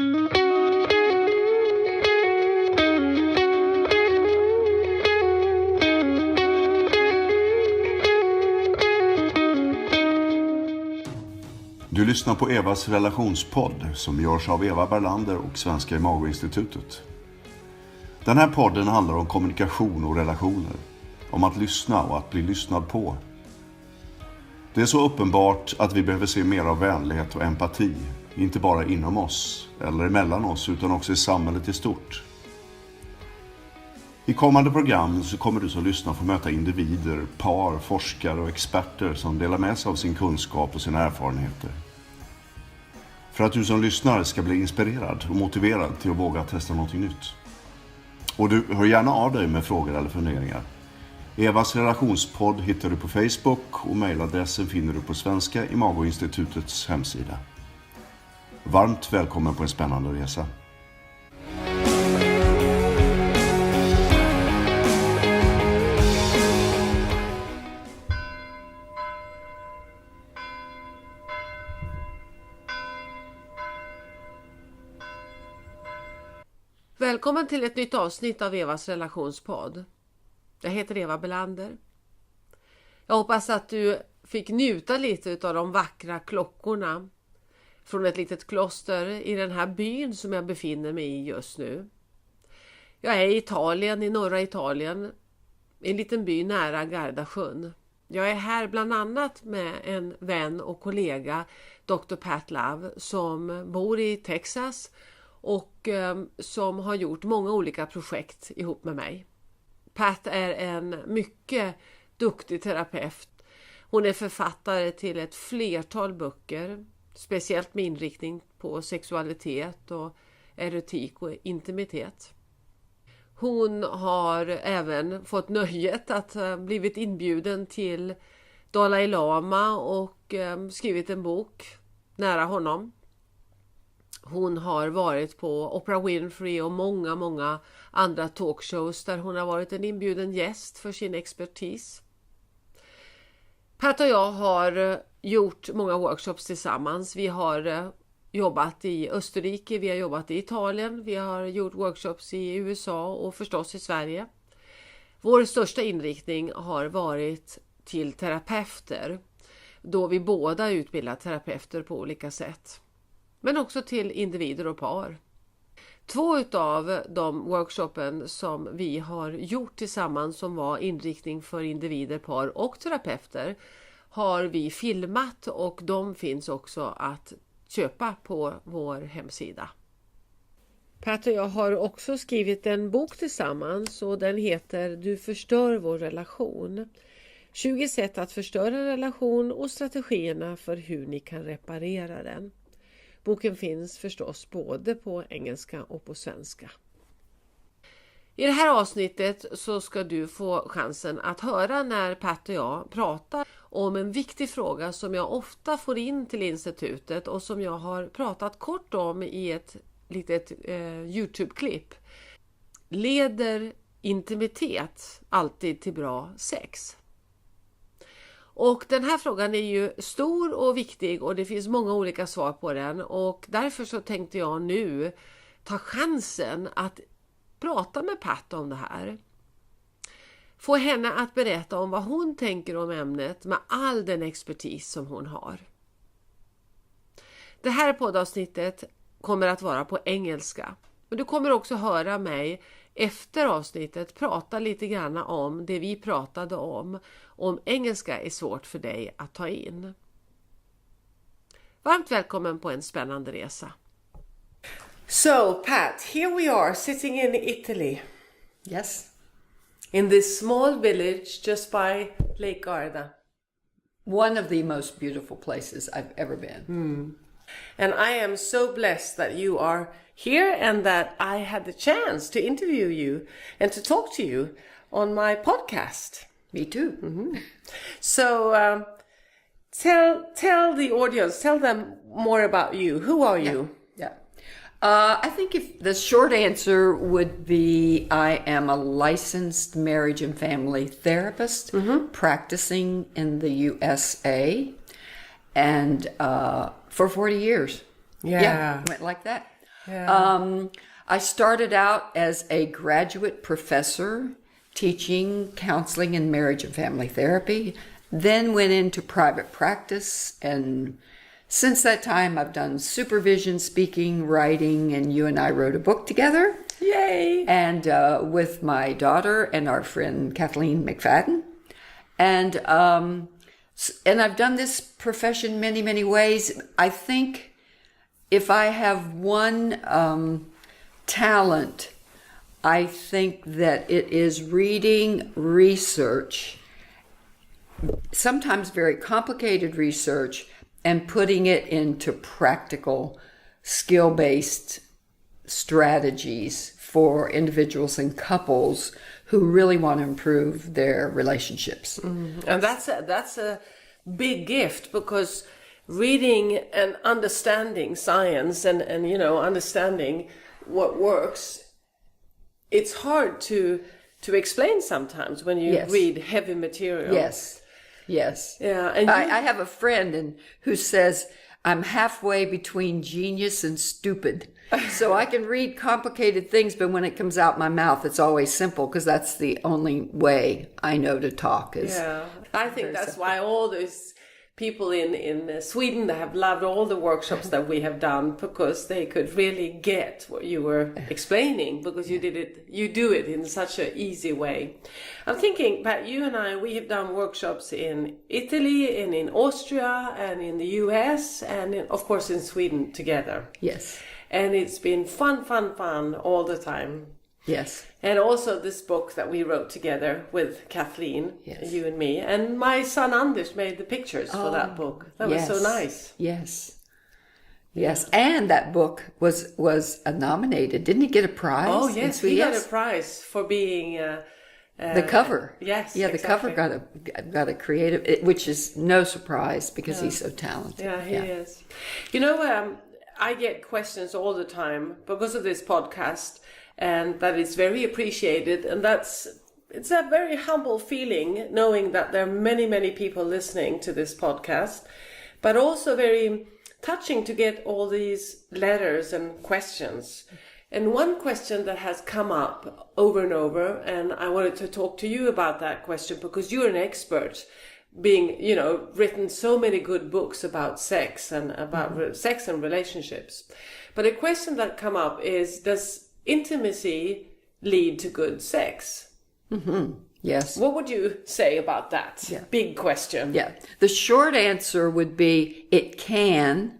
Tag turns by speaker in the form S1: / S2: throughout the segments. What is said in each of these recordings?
S1: Du lyssnar på Evas relationspodd som görs av Eva Berlander och Svenska Imagoinstitutet. Den här podden handlar om kommunikation och relationer, om att lyssna och att bli lyssnad på. Det är så uppenbart att vi behöver se mer av vänlighet och empati, inte bara inom oss eller mellan oss utan också i samhället i stort. I kommande program så kommer du som lyssnar få möta individer, par, forskare och experter som delar med sig av sin kunskap och sina erfarenheter. För att du som lyssnar ska bli inspirerad och motiverad till att våga testa något nytt. Och du hör gärna av dig med frågor eller funderingar. Evas relationspodd hittar du på Facebook och mejladressen finner du på Svenska Imagoinstitutets hemsida. Varmt välkommen på en spännande resa.
S2: Välkommen till ett nytt avsnitt av Evas relationspodd. Jag heter Eva Berlander. Jag hoppas att du fick njuta lite av de vackra klockorna från ett litet kloster i den här byn som jag befinner mig i just nu. Jag är i Italien, i norra Italien, i en liten by nära Gardasjön. Jag är här bland annat med en vän och kollega, Dr. Pat Love, som bor i Texas och som har gjort många olika projekt ihop med mig. Pat är en mycket duktig terapeut. Hon är författare till ett flertal böcker, speciellt med inriktning på sexualitet och erotik och intimitet. Hon har även fått nöjet att blivit inbjuden till Dalai Lama och skrivit en bok nära honom. Hon har varit på Oprah Winfrey och många andra talkshows där hon har varit en inbjuden gäst för sin expertis. Pat och jag har gjort många workshops tillsammans. Vi har jobbat i Österrike, vi har jobbat i Italien, vi har gjort workshops i USA och förstås i Sverige. Vår största inriktning har varit till terapeuter, då vi båda utbildar terapeuter på olika sätt. Men också till individer och par. 2 av de workshopen som vi har gjort tillsammans som var inriktning för individer, par och terapeuter har vi filmat och de finns också att köpa på vår hemsida. Pat och jag har också skrivit en bok tillsammans och den heter Du förstör vår relation. 20 sätt att förstöra en relation och strategierna för hur ni kan reparera den. Boken finns förstås både på engelska och på svenska. I det här avsnittet så ska du få chansen att höra när Pat och jag pratar om en viktig fråga som jag ofta får in till institutet och som jag har pratat kort om i ett litet YouTube-klipp. Leder intimitet alltid till bra sex? Och den här frågan är ju stor och viktig och det finns många olika svar på den och därför så tänkte jag nu ta chansen att prata med Pat om det här. Få henne att berätta om vad hon tänker om ämnet med all den expertis som hon har. Det här poddavsnittet kommer att vara på engelska. Men du kommer också höra mig efter avsnittet prata lite grann om det vi pratade om engelska är svårt för dig att ta in. Varmt välkommen på en spännande resa. So Pat, here we are sitting in Italy.
S3: Yes.
S2: In this small village just by Lake Garda.
S3: One of the most beautiful places I've ever been.
S2: And I am so blessed that you are here and that I had the chance to interview you and to talk to you on my podcast.
S3: Me too.
S2: So tell the audience, tell them more about you. Who are you?
S3: Yeah. I think if the short answer would be I am a licensed marriage and family therapist practicing in the USA and for 40 years.
S2: Yeah.
S3: Went like that.
S2: Yeah.
S3: I started out as a graduate professor teaching counseling and marriage and family therapy, then went into private practice. And since that time, I've done supervision, speaking, writing, and you and I wrote a book together.
S2: Yay!
S3: And with my daughter and our friend Kathleen McFadden. And I've done this profession many, many ways. I think if I have one talent, I think that it is reading research, sometimes very complicated research, and putting it into practical, skill-based strategies for individuals and couples who really want to improve their relationships.
S2: And that's a big gift, because reading and understanding science and understanding what works, it's hard to explain sometimes when you read heavy material.
S3: Yes.
S2: Yeah. And
S3: I have a friend who says, I'm halfway between genius and stupid. So I can read complicated things, but when it comes out my mouth, it's always simple, because that's the only way I know to talk.
S2: I think that's why all those people in Sweden that have loved all the workshops that we have done, because they could really get what you were explaining, because you do it in such an easy way. I'm thinking, Pat, you and I, we have done workshops in Italy and in Austria and in the US and of course in Sweden together.
S3: Yes.
S2: And it's been fun all the time.
S3: Yes.
S2: And also this book that we wrote together with Kathleen, you and me. And my son Anders made the pictures for that book. That was so nice.
S3: Yes. And that book was nominated. Didn't he get a prize?
S2: Oh, yes. He got a prize for being...
S3: the cover.
S2: Yes,
S3: yeah, the cover got a creative, which is no surprise because he's so talented.
S2: Yeah, he is. I get questions all the time because of this podcast, and that is very appreciated, and it's a very humble feeling knowing that there are many people listening to this podcast, but also very touching to get all these letters and questions. And one question that has come up over and over, and I wanted to talk to you about that question because you're an expert, being, written so many good books about sex and about sex and relationships. But a question that come up is, does intimacy lead to good sex?
S3: Mm-hmm. Yes.
S2: What would you say about that?
S3: Yeah.
S2: Big question.
S3: Yeah. The short answer would be it can,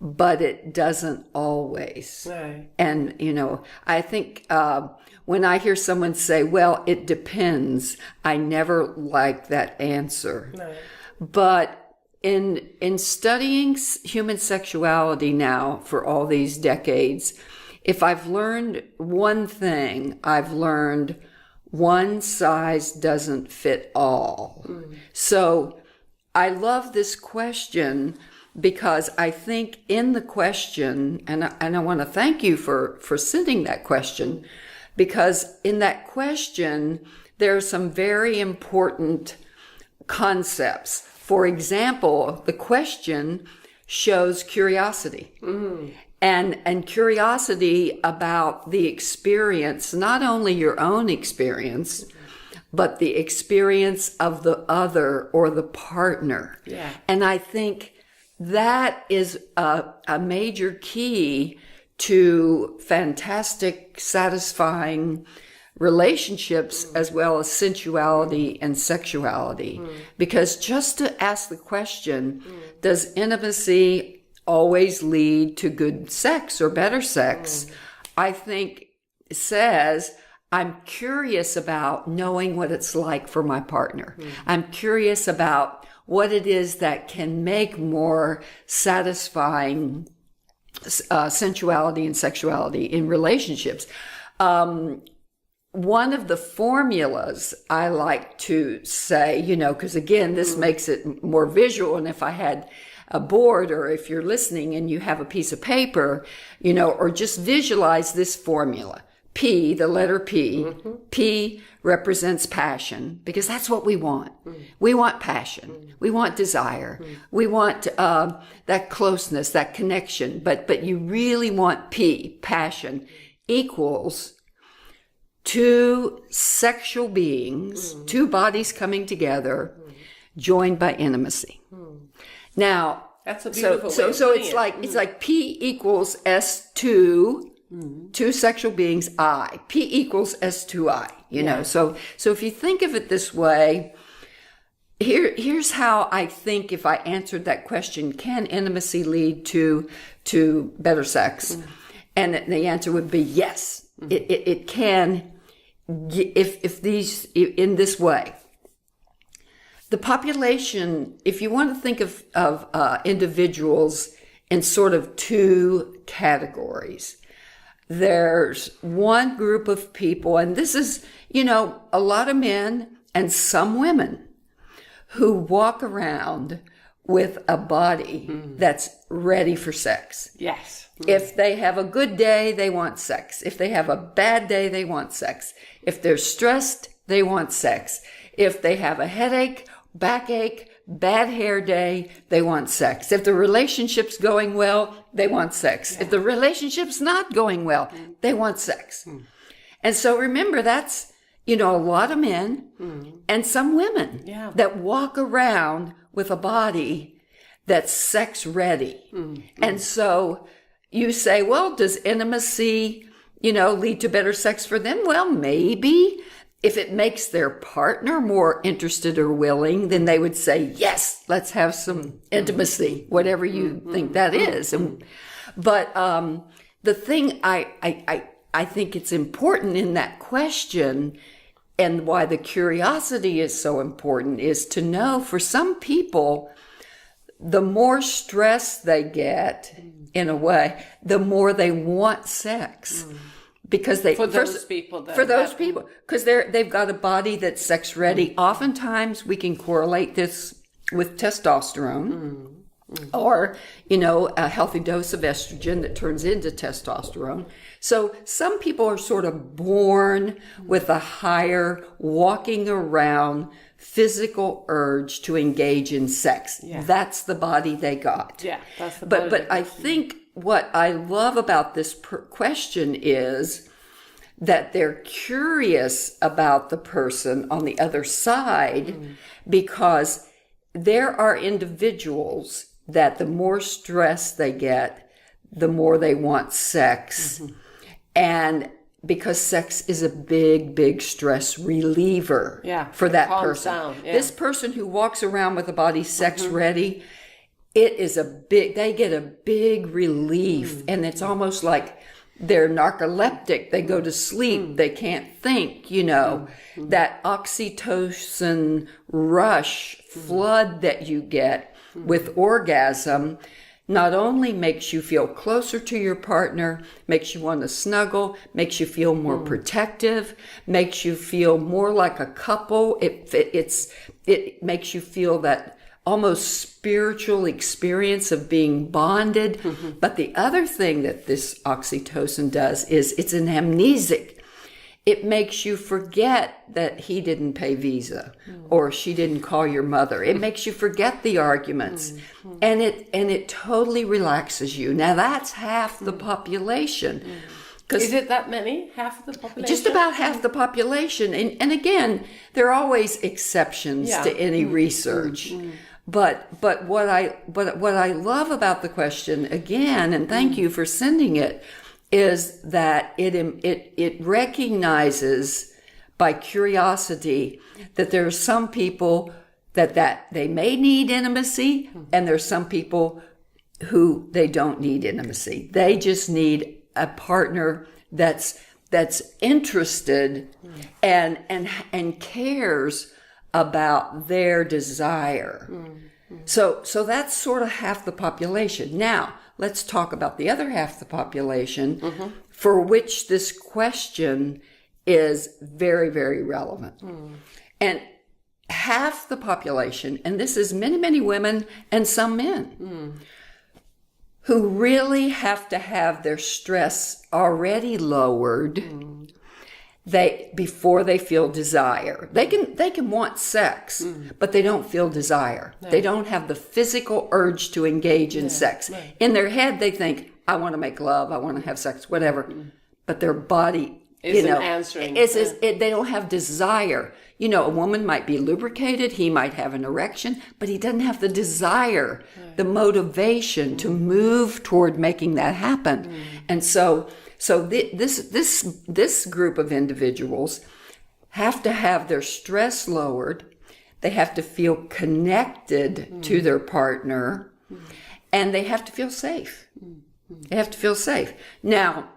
S3: but it doesn't always.
S2: Right.
S3: And, I think when I hear someone say, well, it depends, I never like that answer. Right. But in studying human sexuality now for all these decades, if I've learned one thing, I've learned one size doesn't fit all. So I love this question because I think in the question, and I want to thank you for sending that question, because in that question, there are some very important concepts. For example, the question shows curiosity. And curiosity about the experience, not only your own experience, but the experience of the other or the partner.
S2: Yeah.
S3: And I think that is a major key to fantastic, satisfying relationships as well as sensuality and sexuality. Because just to ask the question, does intimacy always lead to good sex or better sex? I think says, I'm curious about knowing what it's like for my partner. I'm curious about what it is that can make more satisfying sensuality and sexuality in relationships. One of the formulas I like to say, because again, this makes it more visual. And if I had a board, or if you're listening and you have a piece of paper, or just visualize this formula. P, the letter P, P represents passion, because that's what we want. We want passion. We want desire. We want that closeness, that connection. But you really want P, passion, equals two sexual beings, two bodies coming together, joined by intimacy. Now,
S2: that's a beautiful way of
S3: so
S2: putting
S3: it's
S2: it.
S3: like it's like P equals S2, two sexual beings, I. P equals S2I. You know. So if you think of it this way, here's how I think, if I answered that question, can intimacy lead to better sex? And the answer would be yes. It can, if these, in this way. The population, if you want to think of individuals in sort of two categories, there's one group of people, and this is, a lot of men and some women who walk around with a body that's ready for sex.
S2: Yes.
S3: If they have a good day, they want sex. If they have a bad day, they want sex. If they're stressed, they want sex. If they have a headache, backache, bad hair day, they want sex. If the relationship's going well, they want sex. If the relationship's not going well, they want sex. And so remember, that's, a lot of men and some women that walk around with a body that's sex ready. And so you say, well, does intimacy, lead to better sex for them? Well, maybe. If it makes their partner more interested or willing, then they would say, yes, let's have some intimacy, whatever you think that is. But the thing I think it's important in that question, and why the curiosity is so important, is to know, for some people, the more stress they get, in a way, the more they want sex. Because because they've got a body that's sex ready. Oftentimes we can correlate this with testosterone, or a healthy dose of estrogen that turns into testosterone. So some people are sort of born with a higher walking around physical urge to engage in sex. That's the body they got.
S2: That's the body.
S3: But I think what I love about this question is that they're curious about the person on the other side, because there are individuals that the more stress they get, the more they want sex. And because sex is a big, big stress reliever for that person. This person who walks around with a body sex ready, they get a big relief, and it's almost like they're narcoleptic. They go to sleep. They can't think, that oxytocin rush flood that you get with orgasm not only makes you feel closer to your partner, makes you want to snuggle, makes you feel more protective, makes you feel more like a couple. It makes you feel that almost spiritual experience of being bonded. But the other thing that this oxytocin does is it's an amnesic. It makes you forget that he didn't pay Visa or she didn't call your mother. It makes you forget the arguments, and it totally relaxes you. Now that's half the population.
S2: Is it that many? Half of the population?
S3: Just about half the population. And again, there are always exceptions to any research. But what I love about the question, again, and thank you for sending it, is that it recognizes by curiosity that there are some people that they may need intimacy, and there's some people who they don't need intimacy. They just need a partner that's interested and cares about their desire. So that's sort of half the population. Now, let's talk about the other half of the population for which this question is very, very relevant. And half the population, and this is many, many women and some men, who really have to have their stress already lowered before they feel desire. They can want sex, but they don't feel desire. No. They don't have the physical urge to engage in sex. No. In their head, they think, I want to make love, I want to have sex, whatever. But their body
S2: isn't answering.
S3: They don't have desire. You know, a woman might be lubricated, he might have an erection, but he doesn't have the desire, the motivation to move toward making that happen. And so this group of individuals have to have their stress lowered. They have to feel connected to their partner, and they have to feel safe. They have to feel safe. Now,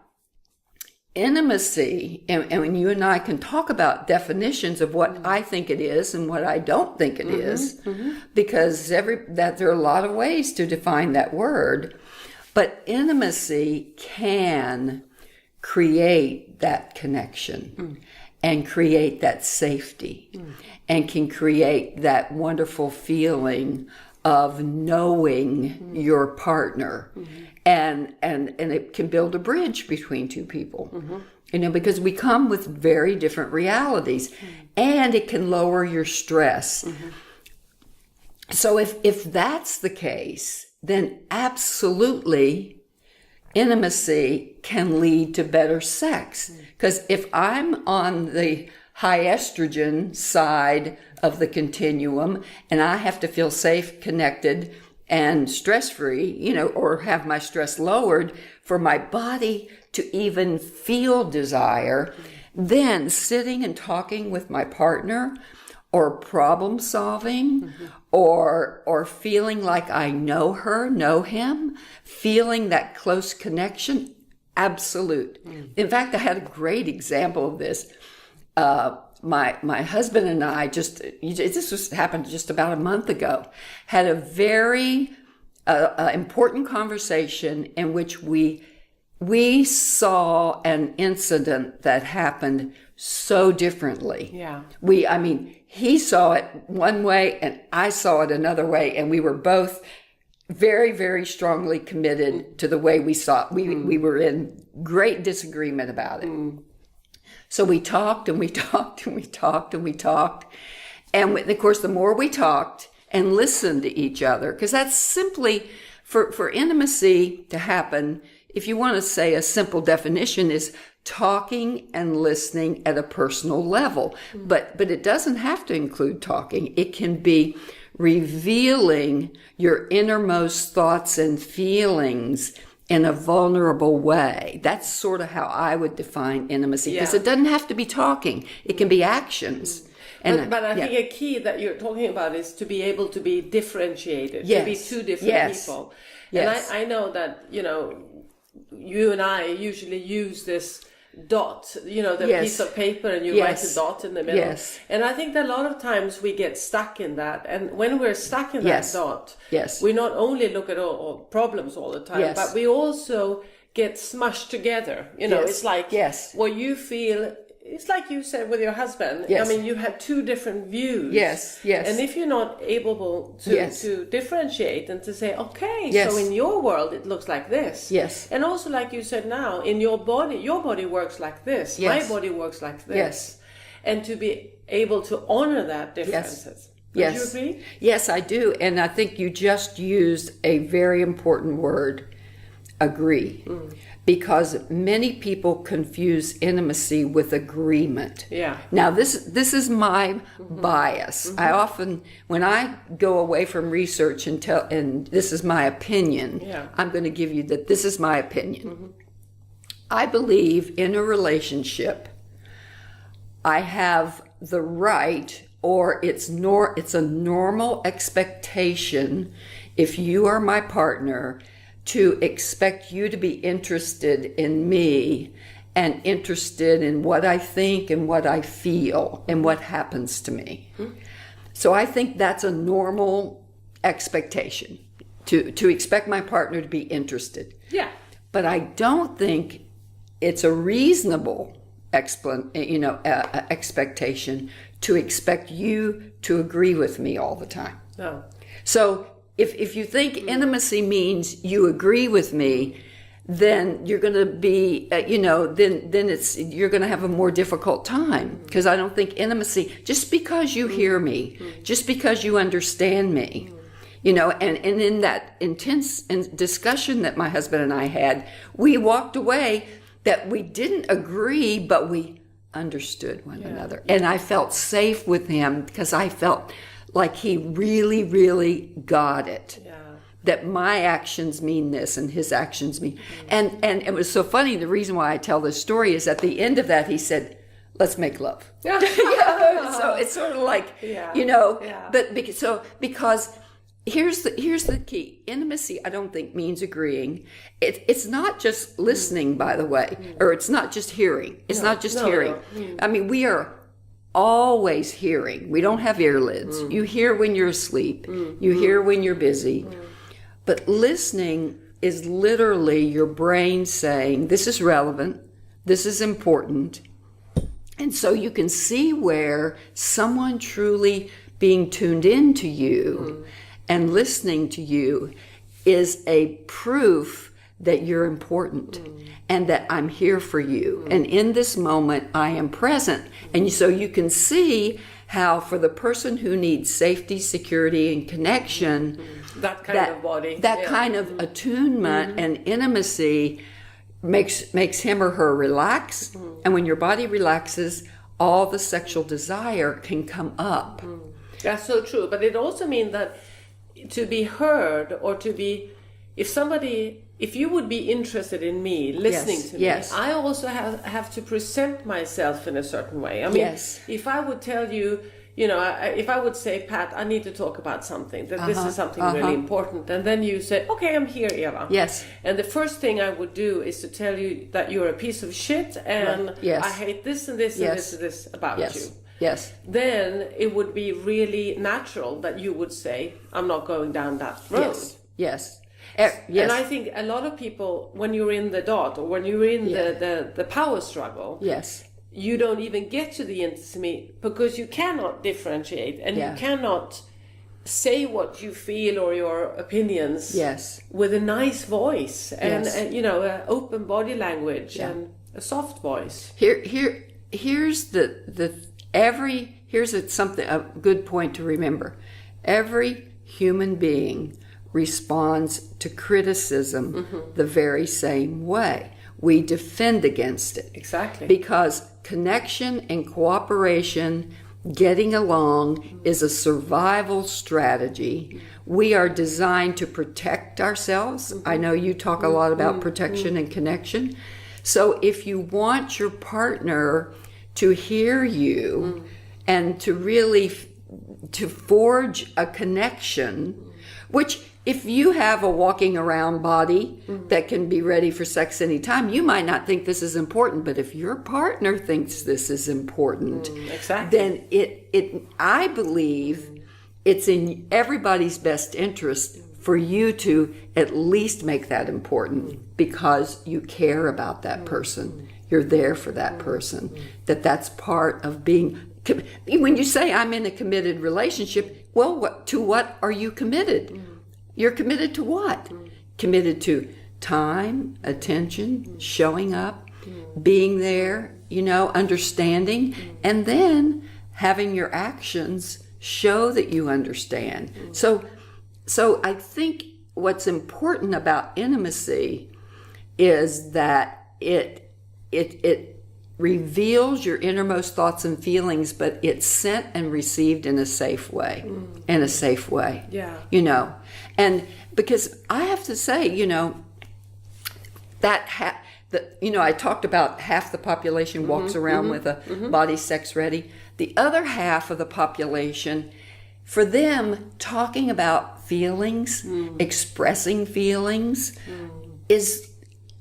S3: intimacy, and when you and I can talk about definitions of what I think it is and what I don't think it is, because there are a lot of ways to define that word, but intimacy can create that connection and create that safety and can create that wonderful feeling of knowing your partner. And it can build a bridge between two people, you know, because we come with very different realities, and it can lower your stress. So if that's the case, then absolutely intimacy can lead to better sex. Because if I'm on the high estrogen side of the continuum and I have to feel safe, connected, and stress-free, you know, or have my stress lowered for my body to even feel desire, then sitting and talking with my partner, or problem solving, or feeling like I know her, know him, feeling that close connection, absolute. In fact, I had a great example of this. My husband and I happened just about a month ago, had a very important conversation in which we saw an incident that happened so differently. Yeah. He saw it one way and I saw it another way, and we were both very, very strongly committed to the way we saw it. We were in great disagreement about it. So we talked and we talked and we talked and we talked. And of course, the more we talked and listened to each other, because that's simply, for intimacy to happen, if you want to say a simple definition, is talking and listening at a personal level. But it doesn't have to include talking. It can be revealing your innermost thoughts and feelings in a vulnerable way. That's sort of how I would define intimacy, because it doesn't have to be talking. It can be actions.
S2: But I think a key that you're talking about is to be able to be differentiated, to be two different people. Yes. And I know that, you know, you and I usually use this dot, you know, the piece of paper, and you write a dot in the middle. Yes. And I think that a lot of times we get stuck in that. And when we're stuck in that dot, we not only look at all problems all the time, but we also get smushed together. You know, it's like what you feel. It's like you said with your husband. Yes. I mean, you have two different views. Yes. And if you're not able to differentiate and to say, okay, so in your world it looks like this. Yes. And also, like you said now, in your body works like this. Yes. My body works like this. Yes. And to be able to honor that differences. Yes. Do you agree?
S3: Yes, I do. And I think you just used a very important word, agree. Because many people confuse intimacy with agreement. Yeah. Now, this is my bias. I often, when I go away from research and this is my opinion, I'm going to give you that this is my opinion. I believe in a relationship, I have the right, or it's a normal expectation, if you are my partner, to expect you to be interested in me and interested in what I think and what I feel and what happens to me. So I think that's a normal expectation, to expect my partner to be interested. Yeah. But I don't think it's a reasonable expectation to expect you to agree with me all the time. No. So if you think intimacy means you agree with me, then you're going to be, then you're going to have a more difficult time, because I don't think intimacy, just because you hear me, just because you understand me, and in that intense discussion that my husband and I had, we walked away that we didn't agree, but we understood one another. And I felt safe with him because I felt like he really, really got it. Yeah. That my actions mean this and his actions mean. And it was so funny. The reason why I tell this story is at the end of that, he said, let's make love. So it's sort of like, but because here's the key. Intimacy, I don't think, means agreeing. It's not just listening, by the way, or it's not just hearing. It's not just hearing. I mean, we are always hearing. We don't have earlids. You hear when you're asleep. You hear when you're busy. But listening is literally your brain saying, this is relevant, this is important. And so you can see where someone truly being tuned into you and listening to you is a proof that you're important and that I'm here for you. And in this moment, I am present. And so you can see how for the person who needs safety, security, and connection,
S2: that kind of body,
S3: that kind of attunement and intimacy makes him or her relax. And when your body relaxes, all the sexual desire can come up.
S2: That's so true. But it also means that to be heard, or to be, if you would be interested in me, listening to me, I also have to present myself in a certain way. I mean, if I would tell you, if I would say, Pat, I need to talk about something, that this is something really important. And then you say, okay, I'm here, Eva.
S3: Yes.
S2: And the first thing I would do is to tell you that you're a piece of shit and I hate this and this and this and this about you.
S3: Yes.
S2: Then it would be really natural that you would say, I'm not going down that road.
S3: Yes.
S2: And I think a lot of people, when you're in the dot, or when you're in the power struggle, you don't even get to the intimacy because you cannot differentiate and you cannot say what you feel or your opinions with a nice voice and an open body language and a soft voice.
S3: Here's a good point to remember. Every human being responds to criticism the very same way. We defend against it.
S2: Exactly.
S3: Because connection and cooperation, getting along, is a survival strategy. We are designed to protect ourselves. I know you talk a lot about protection and connection. So if you want your partner to hear you and to really to forge a connection, which if you have a walking around body that can be ready for sex anytime, you might not think this is important, but if your partner thinks this is important, then I believe it's in everybody's best interest for you to at least make that important because you care about that person. You're there for that person. That's part of being. When you say I'm in a committed relationship, well, to what are you committed? You're committed to what? Committed to time, attention, showing up, being there, understanding, and then having your actions show that you understand. So I think what's important about intimacy is that it reveals your innermost thoughts and feelings, but it's sent and received in a safe way. And because I have to say, I talked about half the population walks around with a body sex ready. The other half of the population, for them, talking about feelings, expressing feelings is,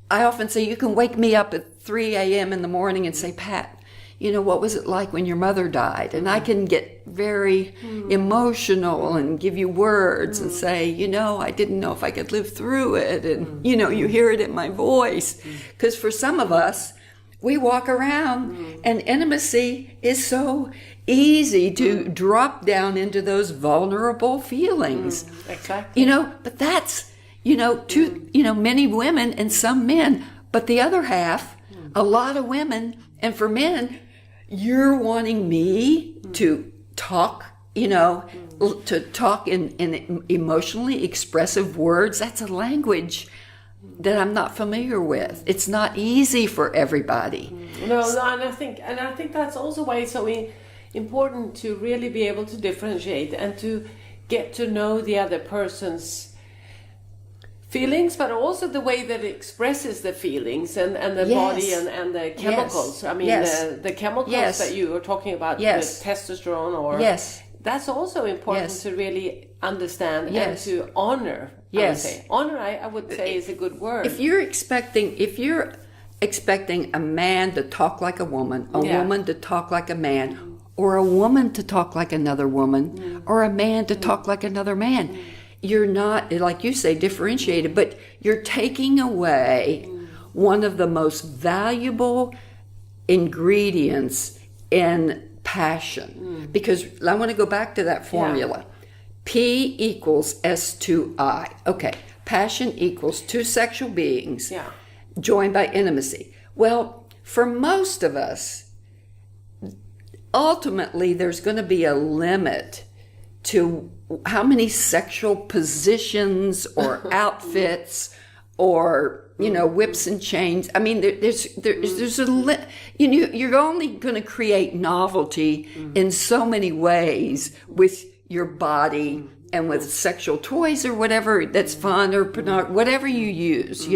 S3: I often say, you can wake me up at 3 a.m. in the morning and say, Pat, what was it like when your mother died? And I can get very emotional and give you words and say, I didn't know if I could live through it. And, you hear it in my voice. Because for some of us, we walk around and intimacy is so easy to drop down into those vulnerable feelings.
S2: Exactly.
S3: But that's, many women and some men, but the other half, a lot of women, and for men, you're wanting me to talk, to talk in emotionally expressive words. That's a language that I'm not familiar with. It's not easy for everybody.
S2: No, and I think that's also why it's so important to really be able to differentiate and to get to know the other person's feelings, but also the way that it expresses the feelings and the body and the chemicals. I mean, the chemicals that you were talking about, with testosterone or... That's also important to really understand and to honor. Honor, I would say, is a good word.
S3: If you're expecting a man to talk like a woman, a woman to talk like a man, or a woman to talk like another woman, or a man to talk like another man, you're not, like you say, differentiated, but you're taking away one of the most valuable ingredients in passion. Because I want to go back to that formula. P equals S2I. Okay, passion equals two sexual beings joined by intimacy. Well, for most of us, ultimately there's going to be a limit to how many sexual positions or outfits or whips and chains. I mean, there's a you're only going to create novelty in so many ways with your body and with sexual toys or whatever that's fun or whatever you use.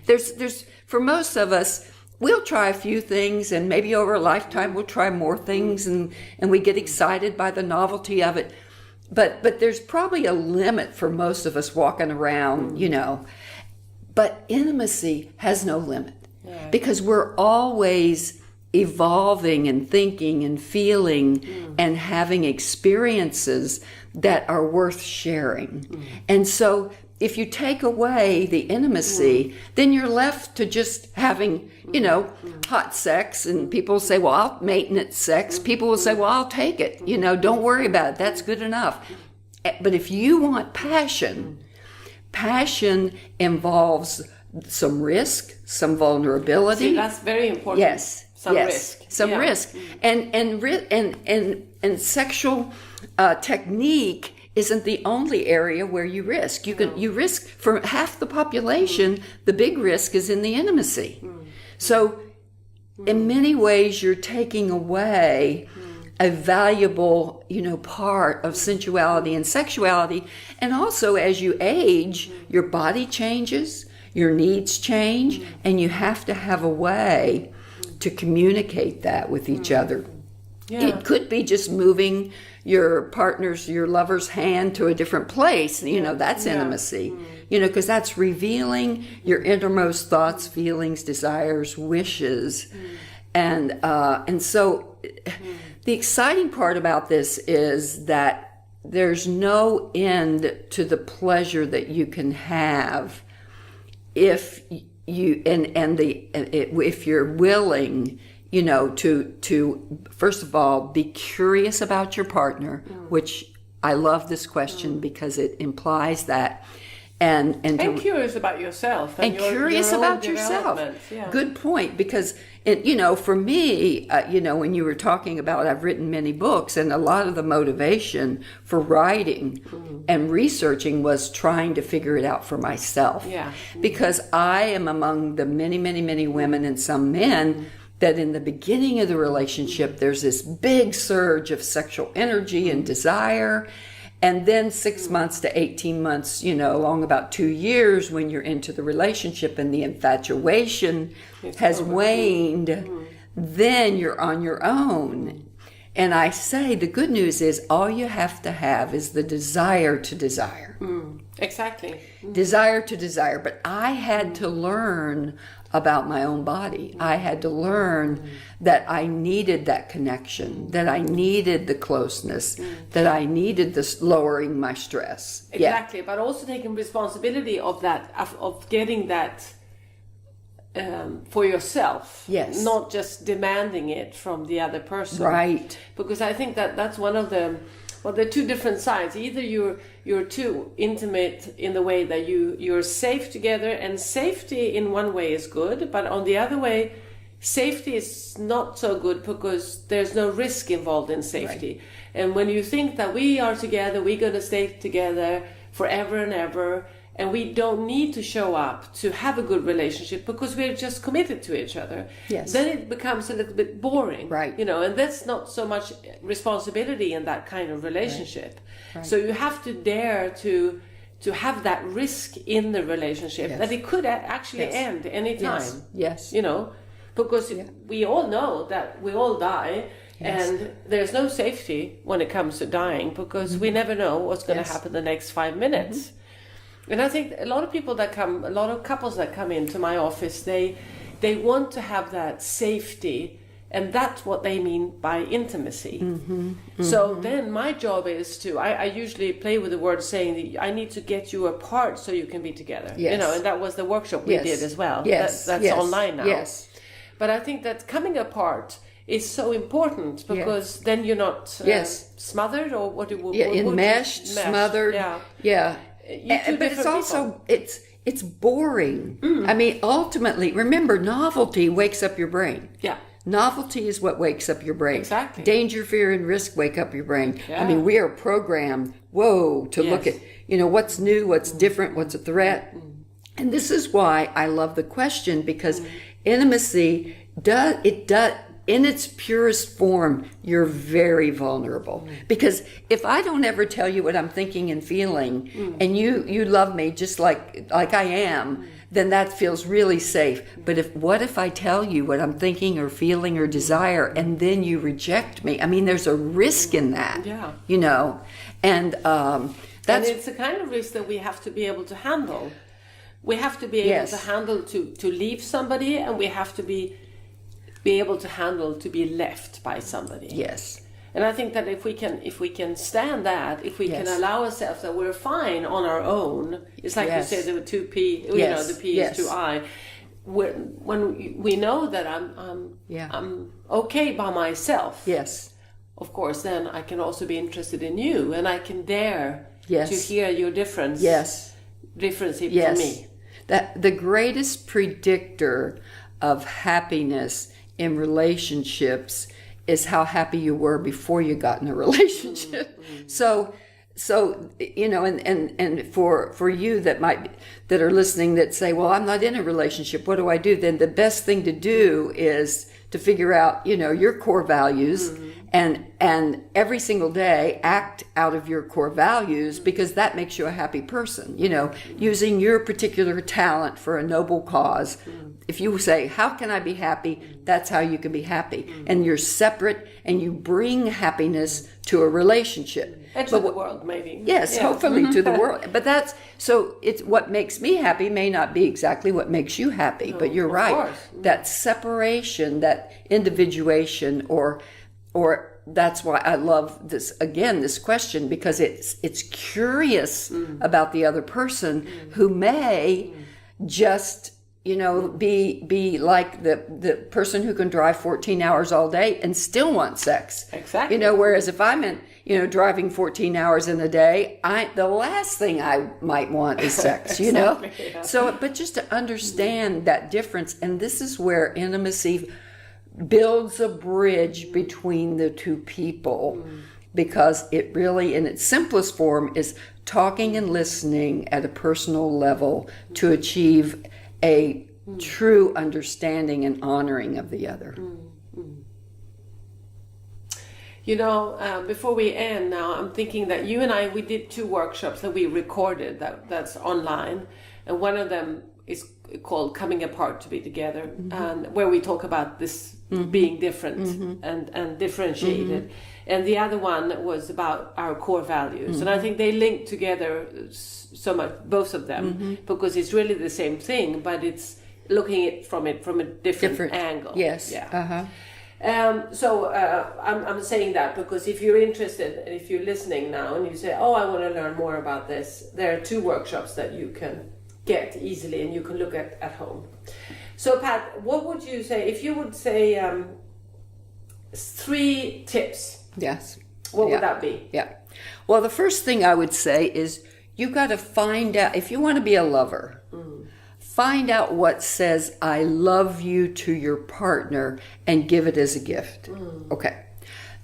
S3: There's for most of us, we'll try a few things, and maybe over a lifetime we'll try more things, and we get excited by the novelty of it. But there's probably a limit for most of us walking around, But intimacy has no limit because we're always evolving and thinking and feeling and having experiences that are worth sharing. And so if you take away the intimacy, then you're left to just having, hot sex, and people say, well, I'll maintenance sex. People will say, well, I'll take it. Don't worry about it. That's good enough. But if you want passion involves some risk, some vulnerability.
S2: See, that's very important.
S3: Yes.
S2: Risk.
S3: Some risk. And sexual technique isn't the only area where you risk. You risk for half the population. The big risk is in the intimacy. So in many ways you're taking away a valuable, part of sensuality and sexuality. And also as you age, your body changes, your needs change, and you have to have a way to communicate that with each other. It could be just moving your lover's hand to a different place. That's intimacy. Because that's revealing your innermost thoughts, feelings, desires, wishes. And so the exciting part about this is that there's no end to the pleasure that you can have if you if you're willing, to first of all be curious about your partner, which I love this question because it implies that, and
S2: curious about yourself
S3: and curious about yourself. Good point, because for me, when you were talking about, I've written many books, and a lot of the motivation for writing and researching was trying to figure it out for myself. Because I am among the many, many, many women and some men that in the beginning of the relationship, there's this big surge of sexual energy and desire. And then 6 months to 18 months, along about 2 years when you're into the relationship and the infatuation has waned, then you're on your own. And I say the good news is all you have to have is the desire to desire.
S2: Exactly.
S3: Desire to desire. But I had to learn about my own body. I had to learn that I needed that connection, that I needed the closeness, that I needed this lowering my stress.
S2: Exactly, but also taking responsibility of that, of getting that for yourself.
S3: Yes.
S2: Not just demanding it from the other person.
S3: Right.
S2: Because I think that's one of the, well, there are two different sides. Either you're too intimate in the way that you're safe together, and safety in one way is good, but on the other way, safety is not so good because there's no risk involved in safety. Right. And when you think that we are together, we're going to stay together forever and ever, and we don't need to show up to have a good relationship because we're just committed to each other,
S3: yes,
S2: then it becomes a little bit boring.
S3: Right.
S2: You know, and that's not so much responsibility in that kind of relationship. Right. Right. So you have to dare to have that risk in the relationship, yes, that it could actually, yes, end any time.
S3: Yes. Yes.
S2: You know, because we all know that we all die. Yes. And there's no safety when it comes to dying because we never know what's going to happen the next 5 minutes. Mm-hmm. And I think a lot of couples that come into my office, they want to have that safety, and that's what they mean by intimacy. Mm-hmm. Mm-hmm. So then my job is I usually play with the word saying that I need to get you apart so you can be together.
S3: Yes.
S2: You know, and that was the workshop we did as well.
S3: Yes.
S2: That's
S3: yes.
S2: online now.
S3: Yes.
S2: But I think that coming apart is so important because then you're not smothered, or
S3: enmeshed, smothered. Yeah. But it's also it's boring. I mean, ultimately, remember, novelty wakes up your brain.
S2: Yeah.
S3: Novelty is what wakes up your brain.
S2: Exactly.
S3: Danger, fear, and risk wake up your brain.
S2: Yeah.
S3: I mean, we are programmed, to look at, what's new, what's different, what's a threat. And this is why I love the question, because intimacy does in its purest form, you're very vulnerable. Because if I don't ever tell you what I'm thinking and feeling, and you love me just like I am, then that feels really safe. But what if I tell you what I'm thinking or feeling or desire, and then you reject me? I mean, there's a risk in that.
S2: Yeah.
S3: And
S2: and it's the kind of risk that we have to be able to handle. We have to be able to handle to leave somebody, and we have to be able to handle to be left by somebody.
S3: Yes.
S2: And I think that if we can stand that, if we can allow ourselves that we're fine on our own, it's like you said, there were two P, the P is two I. When we know that I'm okay by myself.
S3: Yes.
S2: Of course, then I can also be interested in you, and I can dare to hear your difference.
S3: Yes.
S2: Difference from me.
S3: That the greatest predictor of happiness in relationships is how happy you were before you got in a relationship. Mm-hmm. So and for you that are listening that say, well, I'm not in a relationship, what do I do? Then the best thing to do is to figure out, your core values, and every single day act out of your core values, because that makes you a happy person. Using your particular talent for a noble cause. If you say, how can I be happy? That's how you can be happy. And you're separate, and you bring happiness to a relationship.
S2: And to the world, maybe.
S3: Yes, hopefully to the world. But it's what makes me happy may not be exactly what makes you happy. But you're right.
S2: Course.
S3: That separation, that individuation, or that's why I love this question, because it's curious about the other person who may just be like the person who can drive 14 hours all day and still want sex.
S2: Exactly.
S3: Whereas if I'm driving 14 hours in a day, the last thing I might want is sex,
S2: Exactly, yeah.
S3: So, but just to understand that difference, and this is where intimacy builds a bridge between the two people, because it really, in its simplest form, is talking and listening at a personal level to achieve a true understanding and honoring of the other.
S2: Before we end now, I'm thinking that you and we did 2 workshops that we recorded that's online, and one of them is called Coming Apart to Be Together, and where we talk about this being different and differentiated. And the other one was about our core values. And I think they link together so much, both of them, because it's really the same thing, but it's looking at from a different angle.
S3: Yes.
S2: Yeah. I'm saying that because if you're interested, and if you're listening now and you say, oh, I want to learn more about this, there are 2 workshops that you can get easily and you can look at home. So Pat, what would you say if you would say 3 tips?
S3: Yes.
S2: What would that be?
S3: Yeah. Well, the first thing I would say is you got to find out, if you want to be a lover, find out what says I love you to your partner and give it as a gift. Okay.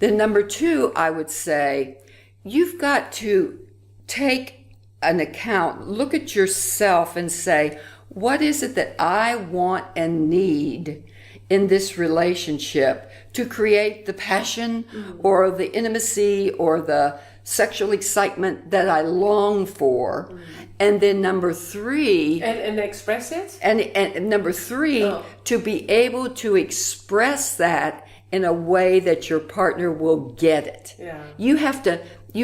S3: Then number 2, I would say you've got to take an account, look at yourself and say, what is it that I want and need in this relationship to create the passion or the intimacy or the sexual excitement that I long for? And then number 3...
S2: And express it?
S3: And number 3, to be able to express that in a way that your partner will get it.
S2: Yeah.
S3: You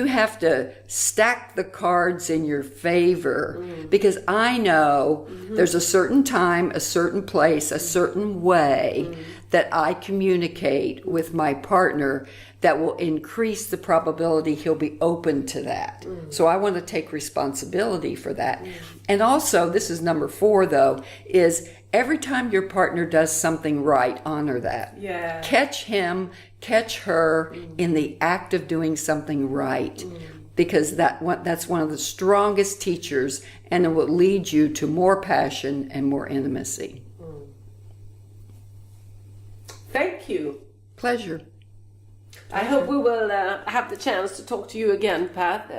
S3: have to stack the cards in your favor, because I know there's a certain time, a certain place, a certain way that I communicate with my partner that will increase the probability he'll be open to that. So I want to take responsibility for that. And also, this is number 4 though, is every time your partner does something right, honor that.
S2: Yeah.
S3: Catch him, catch her in the act of doing something right, because that's one of the strongest teachers, and it will lead you to more passion and more intimacy.
S2: Thank you.
S3: Pleasure.
S2: I hope we will have the chance to talk to you again, Pat.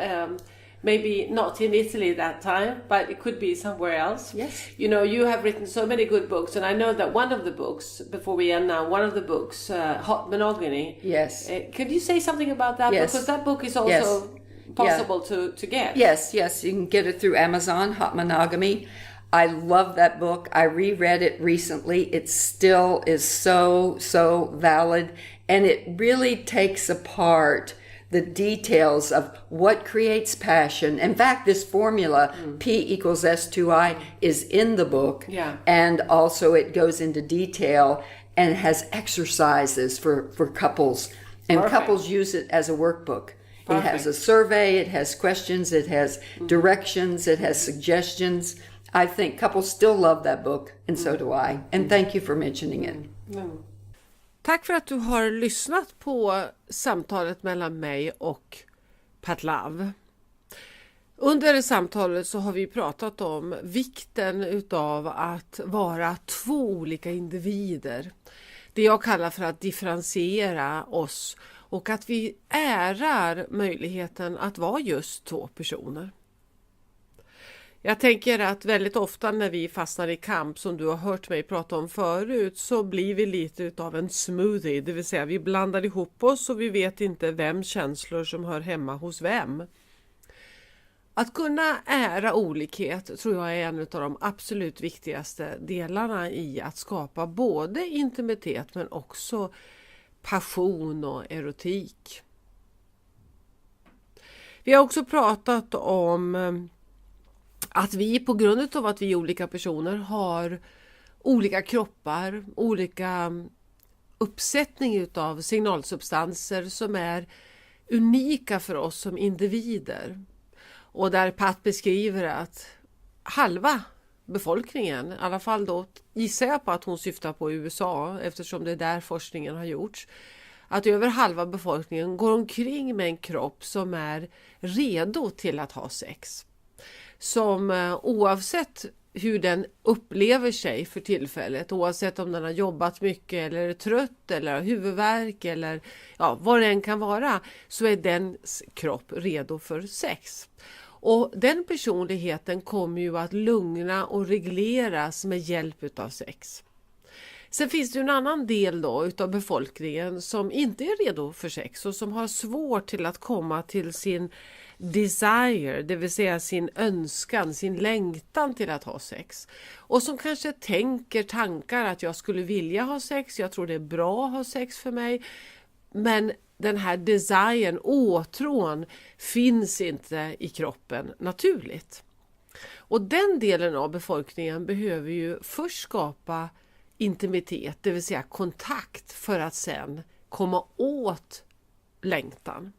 S2: Maybe not in Italy that time, but it could be somewhere else.
S3: Yes.
S2: You know, you have written so many good books, and I know that one of the books, before we end now, one of the books, Hot Monogamy.
S3: Yes.
S2: Could you say something about that?
S3: Yes.
S2: Because that book is also possible to get.
S3: Yes, you can get it through Amazon, Hot Monogamy. I love that book. I reread it recently. It still is so valid, and it really takes apart the details of what creates passion. In fact, this formula, P = S2I, is in the book.
S2: Yeah.
S3: And also it goes into detail and has exercises for couples. And
S2: Perfect.
S3: Couples use it as a workbook. It
S2: Perfect.
S3: has a survey, it has questions, it has directions, it has suggestions. I think couples still love that book, and so do I. And thank you for mentioning it.
S2: Tack för att du har lyssnat på samtalet mellan mig och Pat Love. Under samtalet så har vi pratat om vikten utav att vara 2 olika individer. Det jag kallar för att differentiera oss, och att vi ärar möjligheten att vara just 2 personer. Jag tänker att väldigt ofta när vi fastnar i kamp, som du har hört mig prata om förut, så blir vi lite utav en smoothie. Det vill säga vi blandar ihop oss och vi vet inte vems känslor som hör hemma hos vem. Att kunna ära olikhet tror jag är en av de absolut viktigaste delarna i att skapa både intimitet men också passion och erotik. Vi har också pratat om att vi på grund av att vi är olika personer har olika kroppar, olika uppsättning utav signalsubstanser som är unika för oss som individer. Och där Pat beskriver att halva befolkningen, i alla fall då gissar jag på att hon syftar på USA eftersom det är där forskningen har gjorts, att över halva befolkningen går omkring med en kropp som är redo till att ha sex. Som oavsett hur den upplever sig för tillfället, oavsett om den har jobbat mycket eller är trött eller har huvudvärk eller vad det än kan vara, så är dens kropp redo för sex. Och den personligheten kommer ju att lugna och regleras med hjälp av sex. Sen finns det en annan del då utav befolkningen som inte är redo för sex och som har svårt till att komma till sin desire, det vill säga sin önskan, sin längtan till att ha sex. Och som kanske tänker tankar att jag skulle vilja ha sex, jag tror det är bra att ha sex för mig. Men den här desiren, åtrån, finns inte i kroppen naturligt. Och den delen av befolkningen behöver ju först skapa intimitet, det vill säga kontakt, för att sen komma åt längtan.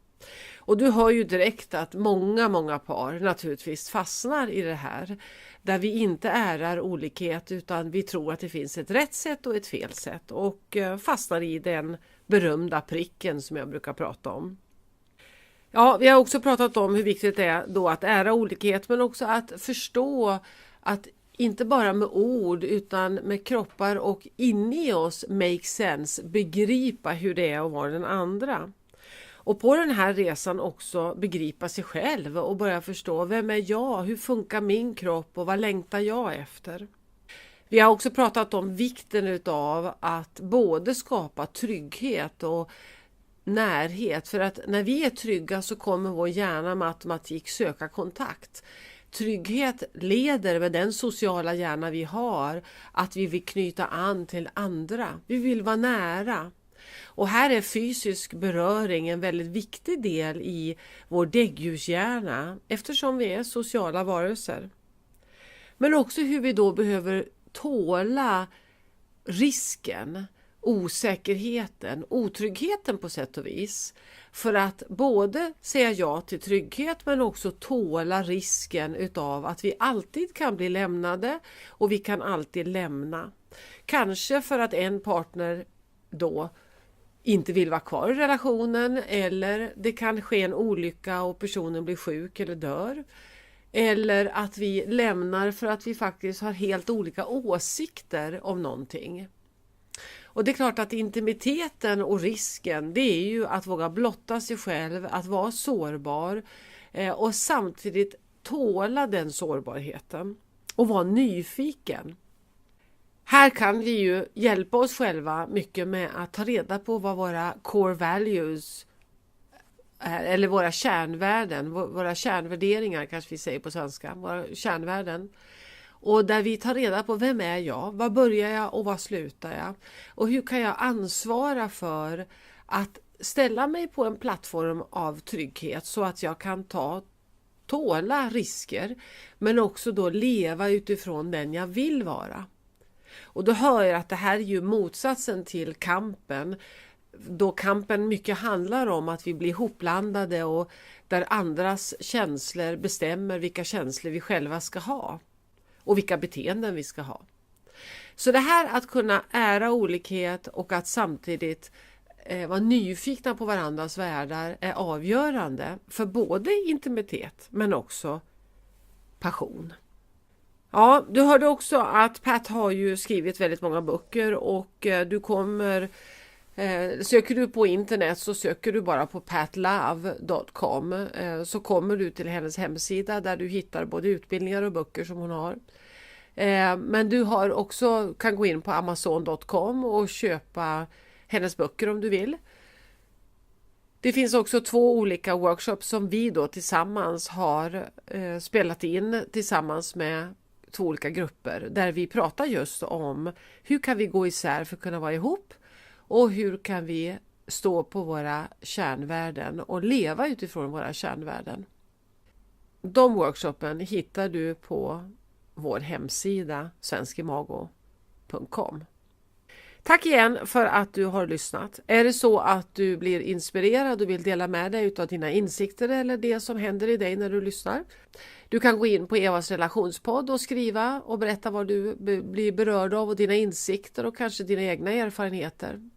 S2: Och du hör ju direkt att många par naturligtvis fastnar i det här. Där vi inte ärar olikhet utan vi tror att det finns ett rätt sätt och ett fel sätt. Och fastnar i den berömda pricken som jag brukar prata om. Ja, vi har också pratat om hur viktigt det är då att ära olikhet, men också att förstå att inte bara med ord utan med kroppar och inne i oss make sense, begripa hur det är att vara den andra. Och på den här resan också begripa sig själv och börja förstå, vem är jag, hur funkar min kropp och vad längtar jag efter? Vi har också pratat om vikten av att både skapa trygghet och närhet, för att när vi är trygga så kommer vår hjärna med automatik söka kontakt. Trygghet leder med den sociala hjärna vi har att vi vill knyta an till andra. Vi vill vara nära. Och här är fysisk beröring en väldigt viktig del i vår däggdjurshjärna eftersom vi är sociala varelser. Men också hur vi då behöver tåla risken, osäkerheten, otryggheten på sätt och vis. För att både säga ja till trygghet men också tåla risken utav att vi alltid kan bli lämnade och vi kan alltid lämna. Kanske för att en partner då inte vill vara kvar i relationen, eller det kan ske en olycka och personen blir sjuk eller dör. Eller att vi lämnar för att vi faktiskt har helt olika åsikter om någonting. Och det är klart att intimiteten och risken, det är ju att våga blotta sig själv, att vara sårbar och samtidigt tåla den sårbarheten och vara nyfiken. Här kan vi ju hjälpa oss själva mycket med att ta reda på vad våra core values är, eller våra kärnvärden, våra kärnvärderingar kanske vi säger på svenska, våra kärnvärden. Och där vi tar reda på vem är jag, vad börjar jag och vad slutar jag? Och hur kan jag ansvara för att ställa mig på en plattform av trygghet så att jag kan tåla risker men också då leva utifrån den jag vill vara. Och då hör jag att det här är ju motsatsen till kampen. Då kampen mycket handlar om att vi blir ihopblandade och där andras känslor bestämmer vilka känslor vi själva ska ha. Och vilka beteenden vi ska ha. Så det här att kunna ära olikhet och att samtidigt vara nyfikna på varandras världar är avgörande för både intimitet men också passion. Ja, du hörde också att Pat har ju skrivit väldigt många böcker och du kommer, söker du på internet så söker du bara på patlove.com så kommer du till hennes hemsida där du hittar både utbildningar och böcker som hon har. Men du har också, kan gå in på amazon.com och köpa hennes böcker om du vill. Det finns också 2 olika workshops som vi då tillsammans har spelat in tillsammans med 2 olika grupper där vi pratar just om hur kan vi gå isär för att kunna vara ihop och hur kan vi stå på våra kärnvärden och leva utifrån våra kärnvärden. De workshopen hittar du på vår hemsida svenskimago.com. Tack igen för att du har lyssnat. Är det så att du blir inspirerad och vill dela med dig av dina insikter eller det som händer i dig när du lyssnar? Du kan gå in på Evas relationspodd och skriva och berätta vad du blir berörd av och dina insikter och kanske dina egna erfarenheter.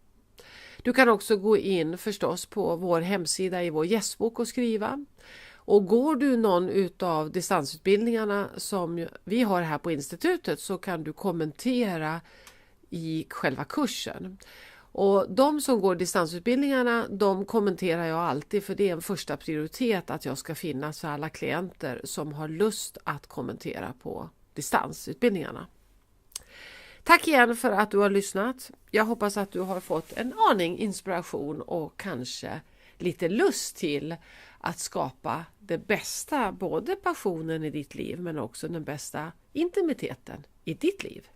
S2: Du kan också gå in förstås på vår hemsida i vår gästbok och skriva. Och går du någon utav distansutbildningarna som vi har här på institutet så kan du kommentera i själva kursen. Och de som går distansutbildningarna, de kommenterar jag alltid för det är en första prioritet att jag ska finnas för alla klienter som har lust att kommentera på distansutbildningarna. Tack igen för att du har lyssnat. Jag hoppas att du har fått en aning inspiration och kanske lite lust till att skapa det bästa, både passionen i ditt liv men också den bästa intimiteten i ditt liv.